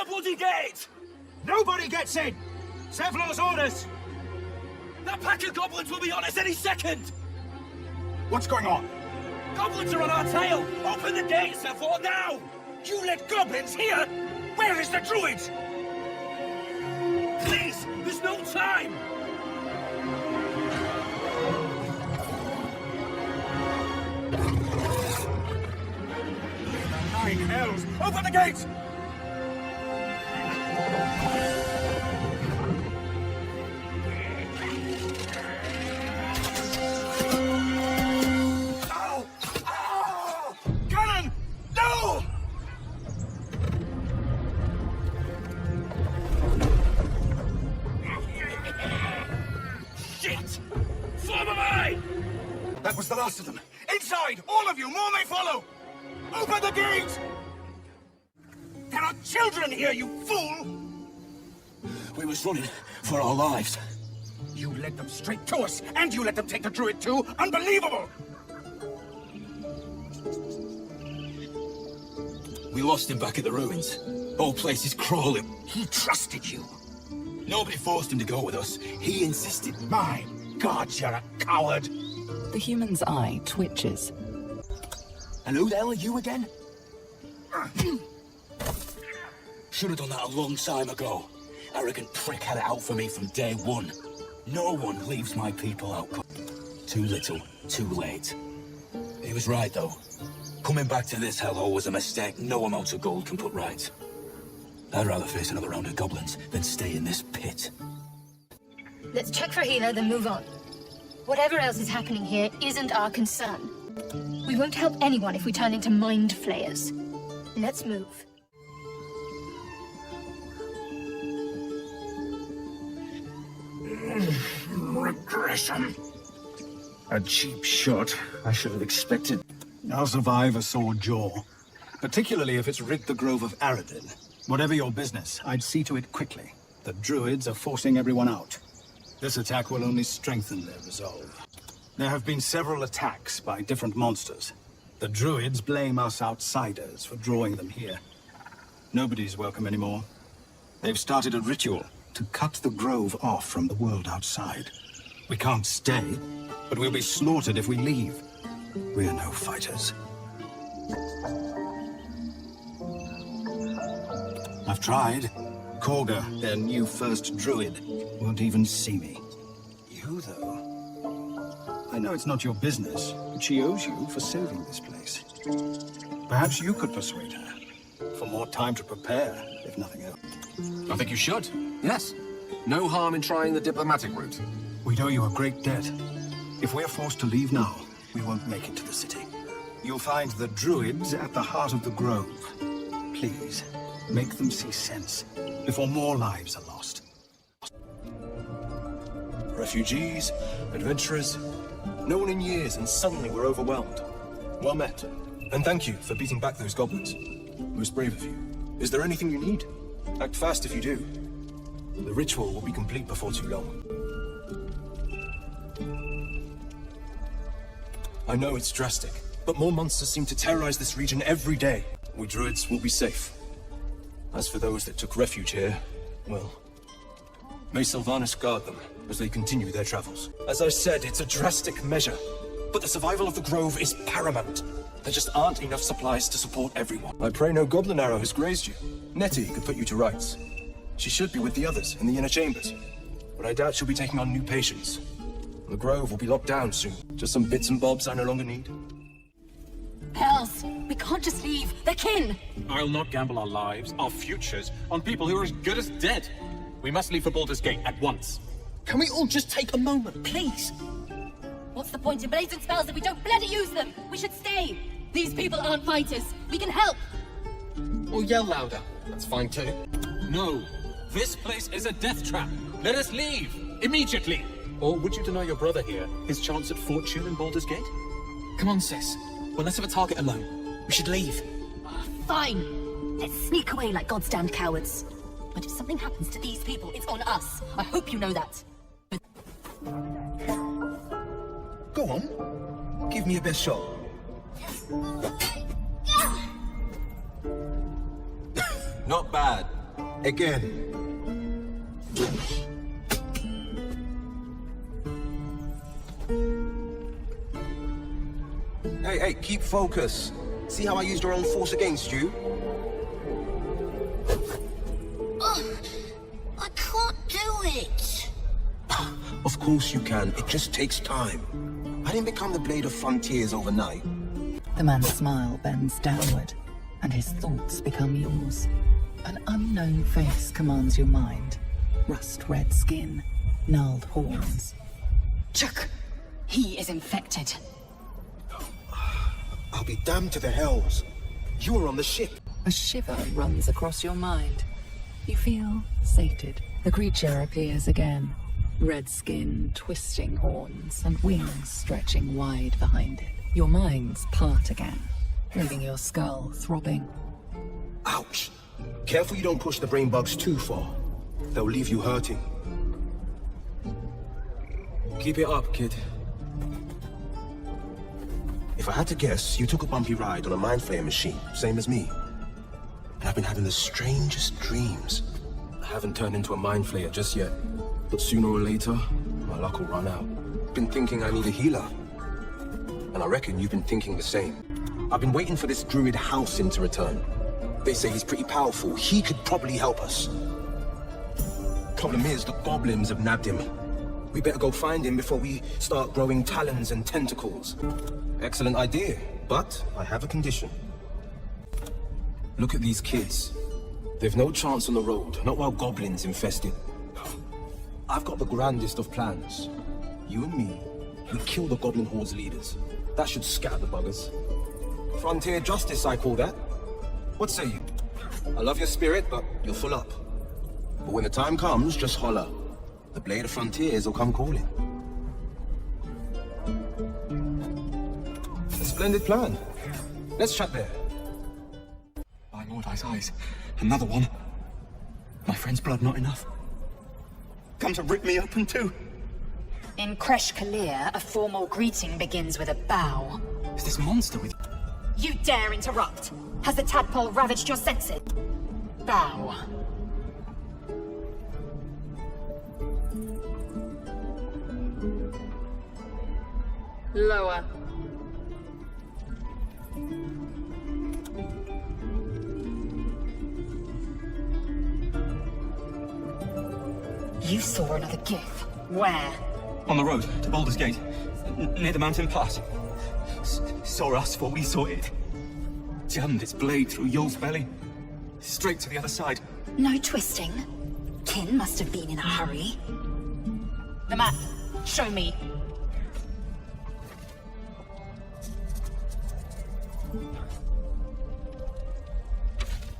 the bloody gate! Nobody gets in! Sevlor's orders! That pack of goblins will be on us any second! What's going on? Goblins are on our tail! Open the gate, Sebuah, now! You let goblins here? Where is the druid? Please, there's no time! Nine hells! Open the gate! Ow! Ow! Cannon! No! Shit! Follow me! That was the last of them. Inside! All of you! More may follow! Open the gate! There are children here, you fool! We was running for our lives. You led them straight to us, and you let them take the druid too? Unbelievable! We lost him back at the ruins. Whole place is crawling. He trusted you. Nobody forced him to go with us. He insisted. My God, you're a coward! The human's eye twitches. And who the hell are you again? Should have done that a long time ago. Arrogant prick had it out for me from day one. No one leaves my people out. Too little, too late. He was right, though. Coming back to this hellhole was a mistake no amount of gold can put right. I'd rather face another round of goblins than stay in this pit. Let's check for Hela, then move on. Whatever else is happening here isn't our concern. We won't help anyone if we turn into mind flayers. Let's move. Regression. A cheap shot. I should have expected. I'll survive a sore jaw. Particularly if it's rid the grove of Aradin. Whatever your business, I'd see to it quickly. The druids are forcing everyone out. This attack will only strengthen their resolve. There have been several attacks by different monsters. The druids blame us outsiders for drawing them here. Nobody's welcome anymore. They've started a ritual to cut the grove off from the world outside. We can't stay, but we'll be slaughtered if we leave. We're no fighters. I've tried. Korga, their new first druid, won't even see me. You, though? I know it's not your business, but she owes you for saving this place. Perhaps you could persuade her. For more time to prepare, if nothing else. I think you should. Yes. No harm in trying the diplomatic route. We owe you a great debt. If we're forced to leave now, we won't make it to the city. You'll find the druids at the heart of the grove. Please, make them see sense before more lives are lost. Refugees, adventurers, no one in years, and suddenly we're overwhelmed. Well met, and thank you for beating back those goblins. Most brave of you. Is there anything you need? Act fast if you do. The ritual will be complete before too long. I know it's drastic, but more monsters seem to terrorize this region every day. We druids will be safe. As for those that took refuge here, well, may Sylvanas guard them as they continue their travels. As I said, it's a drastic measure, but the survival of the grove is paramount. There just aren't enough supplies to support everyone. I pray no goblin arrow has grazed you. Nettie could put you to rights. She should be with the others in the inner chambers, but I doubt she'll be taking on new patients. The grove will be locked down soon. Just some bits and bobs I no longer need. Hells, we can't just leave. They're kin. I'll not gamble our lives, our futures, on people who are as good as dead. We must leave for Baldursgate at once. Can we all just take a moment? Please. What's the point in blazing spells if we don't bloody use them? We should stay. These people aren't fighters. We can help. Or yell louder. That's fine too. No, this place is a death trap. Let us leave, immediately. Or would you deny your brother here his chance at fortune in Baldursgate? Come on, sis. We're less of a target alone. We should leave. Fine. Let's sneak away like goddamned cowards. But if something happens to these people, it's on us. I hope you know that. Go on. Give me your best shot. Not bad. Again. Hey, keep focus. See how I used your own force against you? I can't do it. Of course you can. It just takes time. I didn't become the Blade of Frontiers overnight. The man's smile bends downward, and his thoughts become yours. An unknown face commands your mind. Rust-red skin, gnarled horns. Chuck! He is infected. I'll be damned to the hells. You were on the ship. A shiver runs across your mind. You feel sated. The creature appears again. Red skin, twisting horns, and wings stretching wide behind it. Your minds part again, leaving your skull throbbing. Ouch. Careful you don't push the brain bugs too far. They'll leave you hurting. Keep it up, kid. If I had to guess, you took a bumpy ride on a mind flayer machine, same as me. And I've been having the strangest dreams. I haven't turned into a mind flayer just yet. But sooner or later, my luck will run out. Been thinking I need a healer. And I reckon you've been thinking the same. I've been waiting for this druid Halcyon to return. They say he's pretty powerful. He could probably help us. Problem is, the goblins have nabbed him. We better go find him before we start growing talons and tentacles. Excellent idea, but I have a condition. Look at these kids. They've no chance on the road, not while goblins infest it. I've got the grandest of plans. You and me, we kill the Goblin Horde's leaders. That should scatter the buggers. Frontier justice, I call that. What say you? I love your spirit, but you're full up. But when the time comes, just holler. The Blade of Frontiers will come calling. A splendid plan. Let's chat there. By Mordai's eyes, another one. My friend's blood not enough. Come to rip me open too. In Kresh Kalir, a formal greeting begins with a bow. Is this monster with You dare interrupt? Has the tadpole ravaged your senses? Bow. Lower. You saw another gif. Where? On the road to Baldursgate, near the mountain pass. Saw us, for we saw it. Jammed its blade through Yul's belly, straight to the other side. No twisting. Kin must have been in a hurry. The map. Show me.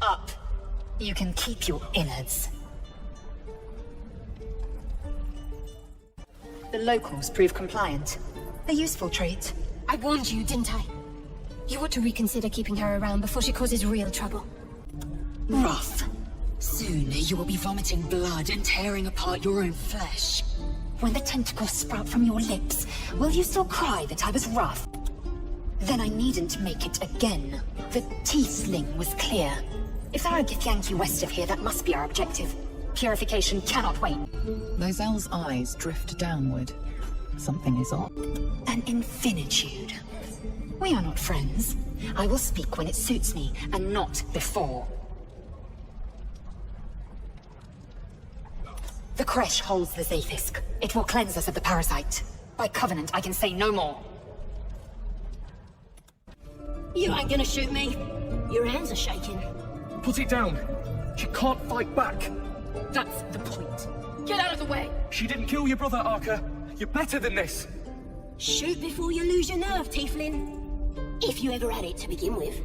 Up. You can keep your innards. The locals prove compliant. A useful trait. I warned you, didn't I? You ought to reconsider keeping her around before she causes real trouble. Rough. Soon you will be vomiting blood and tearing apart your own flesh. When the tentacles sprout from your lips, will you still cry that I was rough? Then I needn't make it again. The tiefling was clear. If there are Githyanki west of here, that must be our objective. Purification cannot wait. Lozel's eyes drift downward. Something is off. An infinitude. We are not friends. I will speak when it suits me, and not before. The Kresh holds the Zafisk. It will cleanse us of the parasite. By covenant, I can say no more. You ain't gonna shoot me. Your hands are shaking. Put it down. She can't fight back. That's the point. Get out of the way. She didn't kill your brother, Arca. You're better than this. Shoot before you lose your nerve, tiefling. If you ever had it to begin with.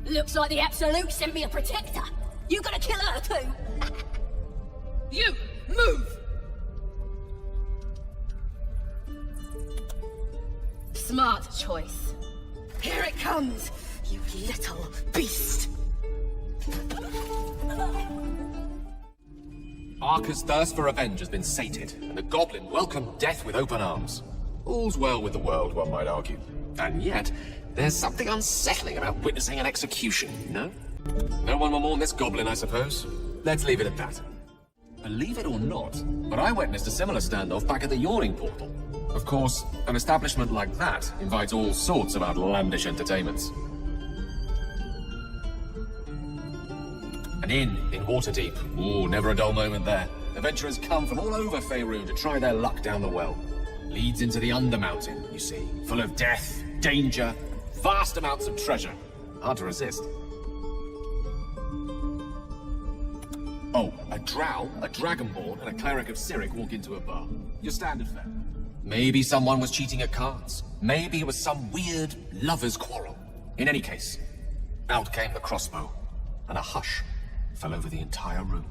Looks like the Absolute sent me a protector. You gotta kill her too. You, move! Smart choice. Here it comes, you little beast. Arca's thirst for revenge has been sated, and the goblin welcomed death with open arms. All's well with the world, one might argue. And yet, There's something unsettling about witnessing an execution, you know? No one will mourn this goblin, I suppose. Let's leave it at that. Believe it or not, but I witnessed a similar standoff back at the Yawning Portal. Of course, an establishment like that invites all sorts of outlandish entertainments. An inn in Waterdeep. Ooh, never a dull moment there. Adventurers come from all over Faerun to try their luck down the well. Leads into the Undermountain, you see. Full of death, danger, vast amounts of treasure. Hard to resist. Oh, a drow, a dragonborn, and a cleric of Cyric walk into a bar. Your standard fare. Maybe someone was cheating at cards. Maybe it was some weird lover's quarrel. In any case, out came the crossbow, and a hush fell over the entire room.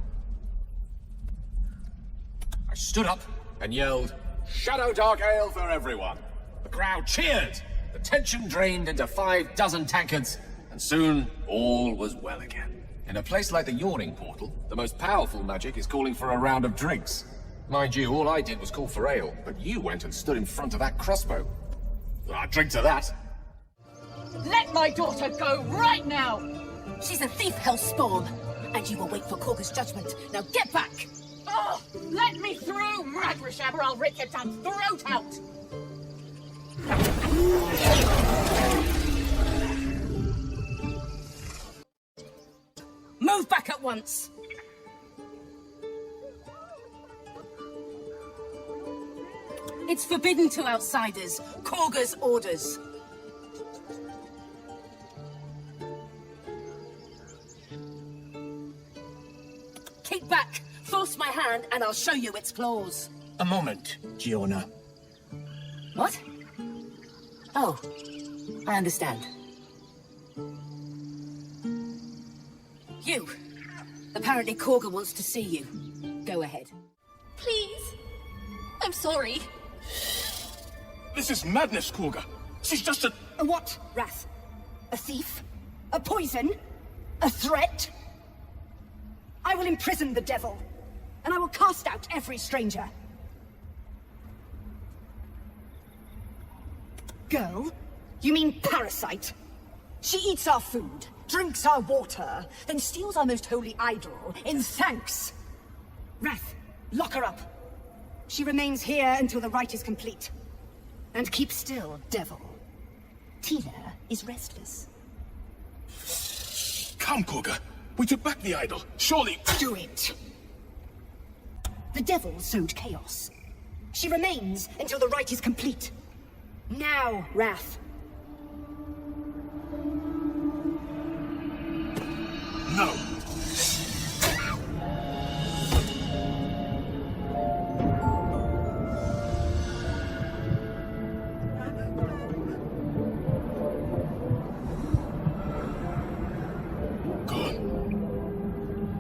I stood up and yelled, "Shadow Dark Ale for everyone!" The crowd cheered, the tension drained into 5 dozen tankards, and soon all was well again. In a place like the Yawning Portal, the most powerful magic is calling for a round of drinks. Mind you, all I did was call for ale, but you went and stood in front of that crossbow. I'd drink to that. Let my daughter go right now! She's a thief, hellspawn, and you will wait for Korga's judgment. Now get back! Oh, let me through, Radrishaber, I'll rip your damn throat out! Move back at once! It's forbidden to outsiders. Korga's orders. Keep back! Force my hand and I'll show you its claws. A moment, Giona. What? Oh, I understand. You. Apparently Korga wants to see you. Go ahead. Please. I'm sorry. This is madness, Korga. She's just a what, Wrath? A thief? A poison? A threat? I will imprison the devil, and I will cast out every stranger. Girl? You mean parasite? She eats our food, drinks our water, then steals our most holy idol in thanks. Wrath, lock her up. She remains here until the rite is complete. And keep still, devil. Tila is restless. Come, Korga. We took back the idol. Surely... Do it! The devil sowed chaos. She remains until the rite is complete. Now, Wrath. No!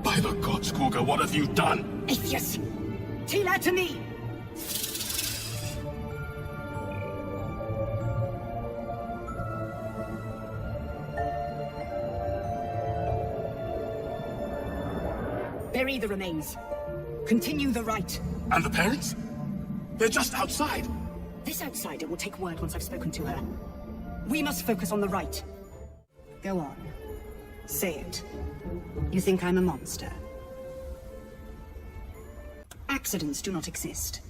By the gods, Korga, what have you done? Atheist! Tila to me! Bury the remains. Continue the rite. And the parents? They're just outside. This outsider will take word once I've spoken to her. We must focus on the rite. Go on. Say it. You think I'm a monster? Accidents do not exist.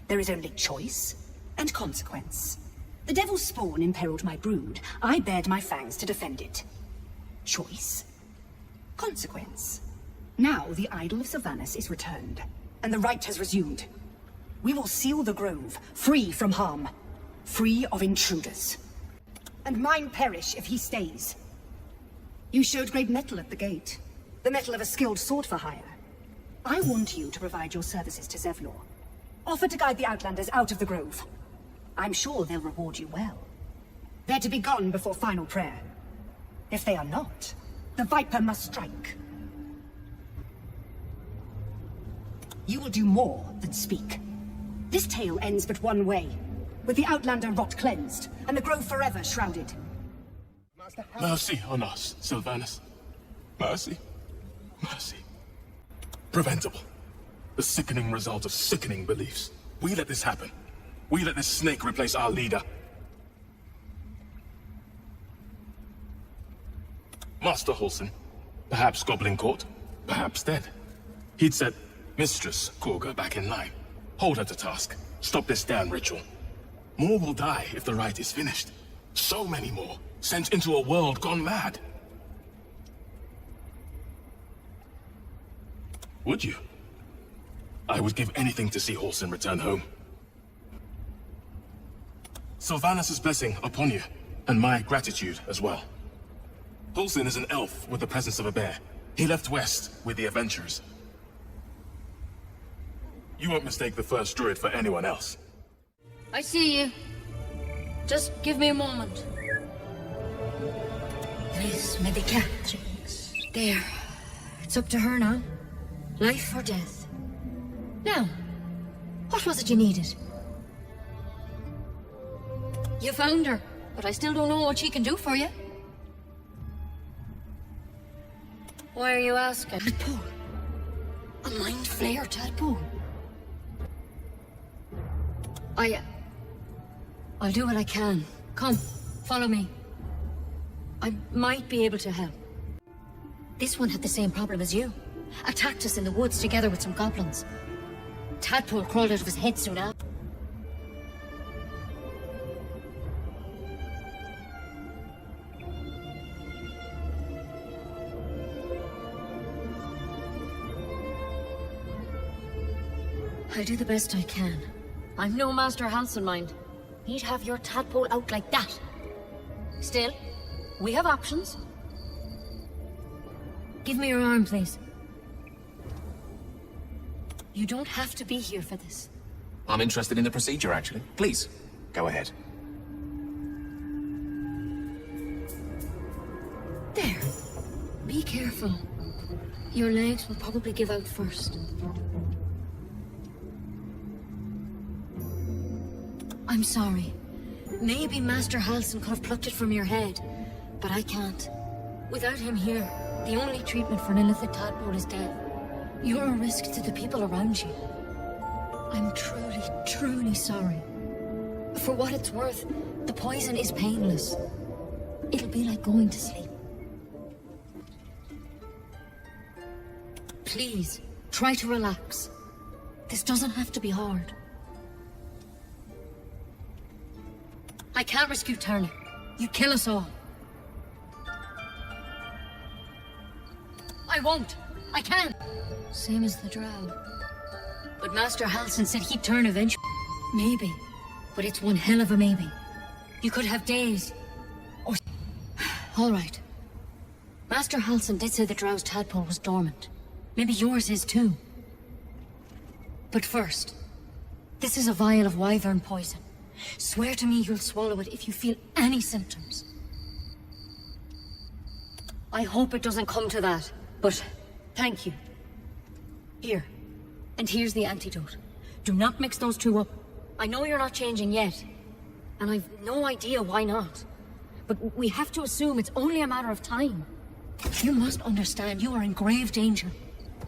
There is only choice and consequence. The devil's spawn imperiled my brood. I bared my fangs to defend it. Choice. Consequence. Now the idol of Sylvanas is returned, and the rite has resumed. We will seal the grove, free from harm, free of intruders. And mine perish if he stays. You showed great mettle at the gate. The mettle of a skilled sword for hire. I want you to provide your services to Zevlor. Offer to guide the Outlanders out of the grove. I'm sure they'll reward you well. They're to be gone before final prayer. If they are not, the Viper must strike. You will do more than speak. This tale ends but one way, with the Outlander rot cleansed, and the grove forever shrouded. Mercy on us, Sylvanas. Mercy. Mercy. Preventable. The sickening result of sickening beliefs. We let this happen. We let this snake replace our leader. Master Halsin. Perhaps Goblin Court. Perhaps dead. He'd set Mistress Korga back in line. Hold her to task. Stop this damn ritual. More will die if the rite is finished. So many more. Sent into a world gone mad. Would you? I would give anything to see Halsin return home. Sylvanus' blessing upon you, and my gratitude as well. Halsin is an elf with the presence of a bear. He left west with the adventurers. You won't mistake the first druid for anyone else. I see you. Just give me a moment. Tres medicatrix. There. It's up to her now. Life or death. Now, what was it you needed? You found her, but I still don't know what she can do for you. Why are you asking? Tadpole. A mind flayer tadpole. I'll do what I can. Come, follow me. I might be able to help. This one had the same problem as you. Attacked us in the woods together with some goblins. Tadpole crawled out of his head soon after. I'll do the best I can. I'm no Master Halsin, mind. He'd have your tadpole out like that. Still, we have options. Give me your arm, please. You don't have to be here for this. I'm interested in the procedure, actually. Please, go ahead. There. Be careful. Your legs will probably give out first. I'm sorry. Maybe Master Halsin could have plucked it from your head, but I can't. Without him here, the only treatment for an illithid tadpole is death. You're a risk to the people around you. I'm truly, truly sorry. For what it's worth, the poison is painless. It'll be like going to sleep. Please, try to relax. This doesn't have to be hard. I can't risk you turning. You'd kill us all. I won't. I can't. Same as the drow. But Master Halsin said he'd turn eventually. Maybe. But it's one hell of a maybe. You could have days. Or... All right. Master Halsin did say the drow's tadpole was dormant. Maybe yours is too. But first, this is a vial of wyvern poison. Swear to me you'll swallow it if you feel any symptoms. I hope it doesn't come to that, but thank you. Here. And here's the antidote. Do not mix those two up. I know you're not changing yet, and I've no idea why not. But we have to assume it's only a matter of time. You must understand you are in grave danger.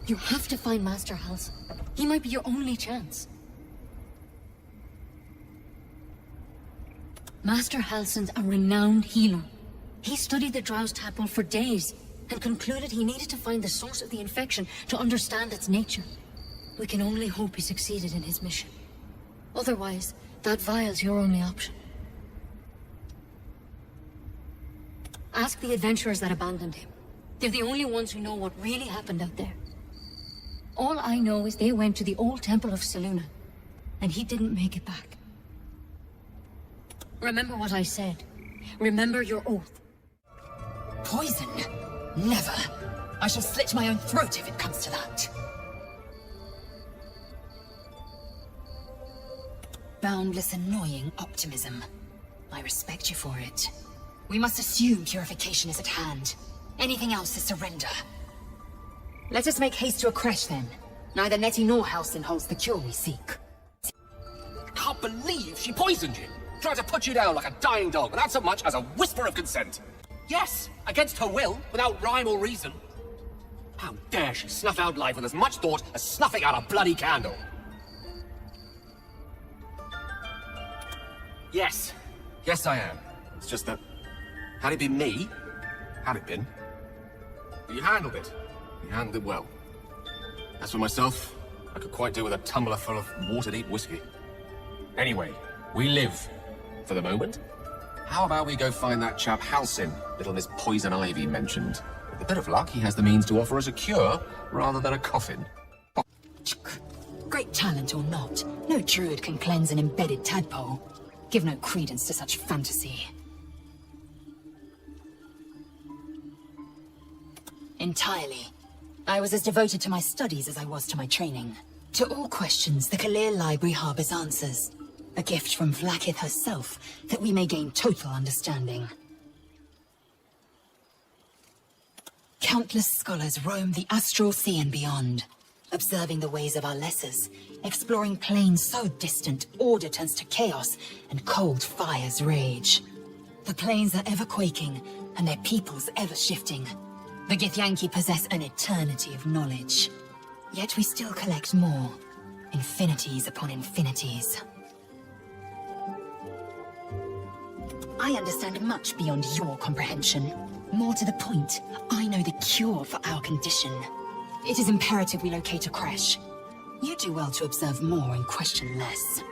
You have to find Master Halsin. He might be your only chance. Master Halsin's a renowned healer. He studied the drow's tadpole for days and concluded he needed to find the source of the infection to understand its nature. We can only hope he succeeded in his mission. Otherwise, that vial's your only option. Ask the adventurers that abandoned him. They're the only ones who know what really happened out there. All I know is they went to the old temple of Selûne, and he didn't make it back. Remember what I said. Remember your oath. Poison? Never. I shall slit my own throat if it comes to that. Boundless, annoying optimism. I respect you for it. We must assume purification is at hand. Anything else is surrender. Let us make haste to a crash then. Neither Nettie nor Halsin holds the cure we seek. I can't believe she poisoned you. Tried to put you down like a dying dog without so much as a whisper of consent. Yes, against her will, without rhyme or reason. How dare she snuff out life with as much thought as snuffing out a bloody candle? Yes. Yes, I am. It's just that, had it been me, He handled it. He handled it well. As for myself, I could quite do with a tumbler full of water-deep whiskey. Anyway, we live. For the moment. How about we go find that chap Halsin, little Miss Poison Ivy mentioned. With a bit of luck, he has the means to offer us a cure, rather than a coffin. Great talent or not, no druid can cleanse an embedded tadpole. Give no credence to such fantasy. Entirely. I was as devoted to my studies as I was to my training. To all questions, the Kalir Library harbors answers. A gift from Vlaakith herself, that we may gain total understanding. Countless scholars roam the astral sea and beyond, observing the ways of our lessers, exploring planes so distant, order turns to chaos, and cold fires rage. The planes are ever quaking, and their peoples ever shifting. The Githyanki possess an eternity of knowledge. Yet we still collect more, infinities upon infinities. I understand much beyond your comprehension. More to the point, I know the cure for our condition. It is imperative we locate a crash. You do well to observe more and question less.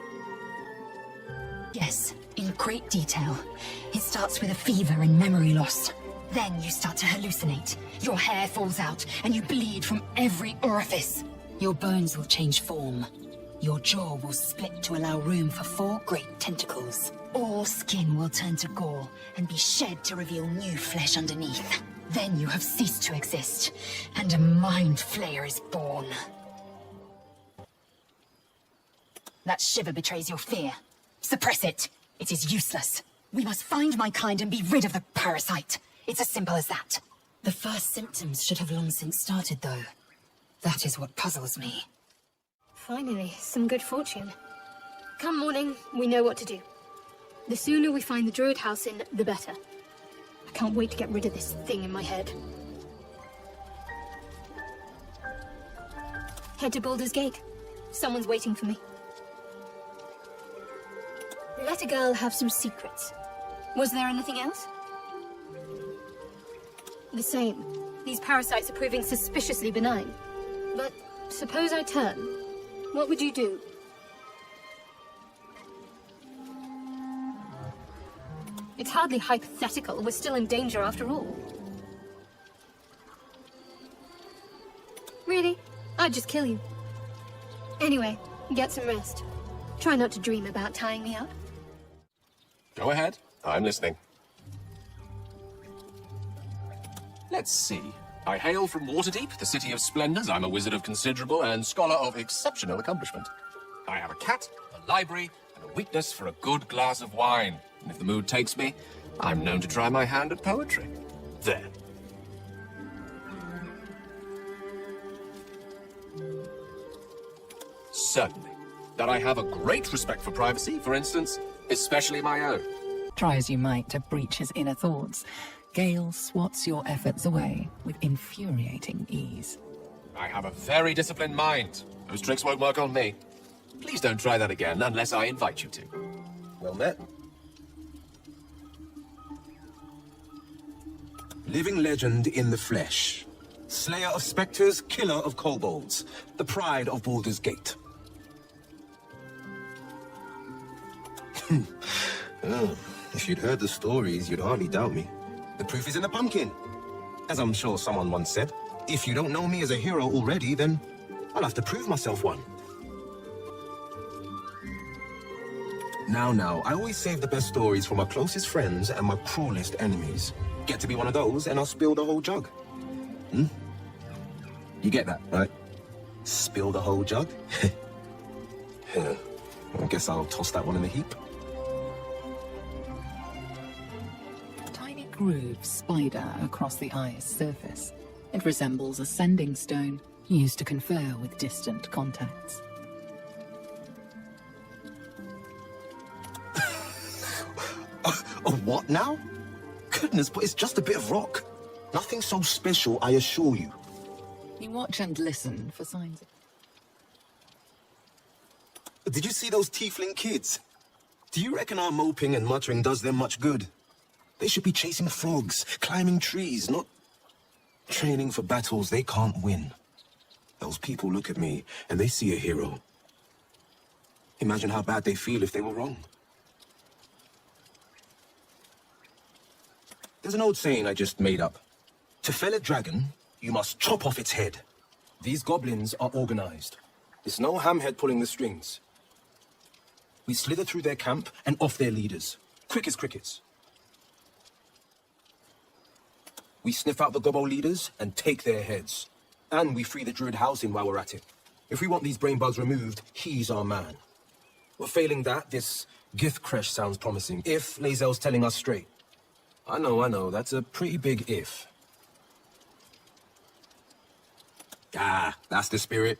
Yes, in great detail. It starts with a fever and memory loss. Then you start to hallucinate. Your hair falls out, and you bleed from every orifice. Your bones will change form. Your jaw will split to allow room for 4 great tentacles. All skin will turn to gore and be shed to reveal new flesh underneath. Then you have ceased to exist, and a mind flayer is born. That shiver betrays your fear. Suppress it. It is useless. We must find my kind and be rid of the parasite. It's as simple as that. The first symptoms should have long since started, though. That is what puzzles me. Finally, some good fortune. Come morning, we know what to do. The sooner we find the druid house in, the better. I can't wait to get rid of this thing in my head. Head to Baldursgate. Someone's waiting for me. Let a girl have some secrets. Was there anything else? The same. These parasites are proving suspiciously benign. But suppose I turn. What would you do? It's hardly hypothetical. We're still in danger after all. Really? I'd just kill you. Anyway, get some rest. Try not to dream about tying me up. Go ahead. I'm listening. Let's see. I hail from Waterdeep, the city of splendors. I'm a wizard of considerable and scholar of exceptional accomplishment. I have a cat, a library, and a weakness for a good glass of wine. And if the mood takes me, I'm known to try my hand at poetry. There. Certainly. That I have a great respect for privacy, for instance, especially my own. Try as you might to breach his inner thoughts, Gale swats your efforts away with infuriating ease. I have a very disciplined mind. Those tricks won't work on me. Please don't try that again unless I invite you to. Well met. Living legend in the flesh. Slayer of specters, killer of kobolds. The pride of Baldursgate. Oh, if you'd heard the stories, you'd hardly doubt me. The proof is in the pumpkin. As I'm sure someone once said, if you don't know me as a hero already, then I'll have to prove myself one. Now, I always save the best stories for my closest friends and my cruelest enemies. Get to be one of those, and I'll spill the whole jug. You get that, right? Spill the whole jug? Yeah, I guess I'll toss that one in the heap. Tiny grooves spider across the eye's surface. It resembles a sending stone used to confer with distant contacts. A what now? Goodness, but it's just a bit of rock. Nothing so special, I assure you. You watch and listen for signs of... Did you see those tiefling kids? Do you reckon our moping and muttering does them much good? They should be chasing frogs, climbing trees, not... Training for battles they can't win. Those people look at me and they see a hero. Imagine how bad they feel if they were wrong. There's an old saying I just made up. To fell a dragon, you must chop off its head. These goblins are organized. It's no hamhead pulling the strings. We slither through their camp and off their leaders. Quick as crickets. We sniff out the gobbo leaders and take their heads. And we free the druid housing while we're at it. If we want these brain bugs removed, he's our man. But failing that, this Githcresh sounds promising. If Lae'zel's telling us straight. I know, that's a pretty big if. Ah, that's the spirit.